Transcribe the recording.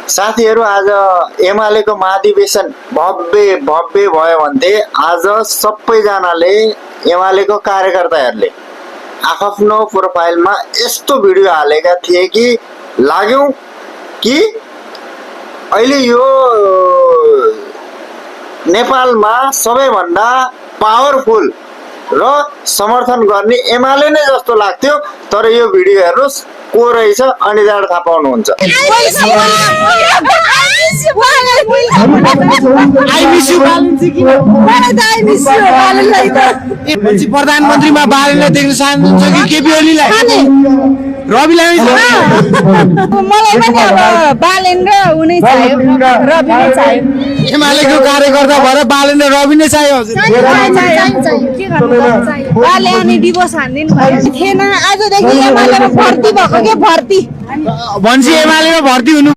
साथीहरू आज एमालेको महाधिवेशन भव्य भव्य भयो भन्थे आज सबैजनाले एमालेको कार्यकर्ताहरूले आफ्नो प्रोफाइलमा यस्तो भिडियो हालेका थिए कि लाग्यो कि अहिले यो नेपालमा सबैभन्दा पावरफुल र समर्थन गर्ने एमाले नै जस्तो लाग्थ्यो। तर यो भिडियो हेर्नुस् को रहेछ अनि जाड थाहा पाउनुहुन्छ। प्रधानमन्त्रीमा बालेनलाई देख्न चाहनुहुन्छ कि केपी ओलीलाई रविलाई मलाई पनि अब बालेन र उनी चाहियो रवि नै चाहियो। एमालेको कार्यकर्ता भएर बालेन र रवि नै चाहियो के गर्नु बाले अनि डिभोर्स हान्दिनु भयो थिएन। आजदेखि एमालेमा भर्ती भएको के भर्ती भन्छ एमालेमा भर्ती हुनु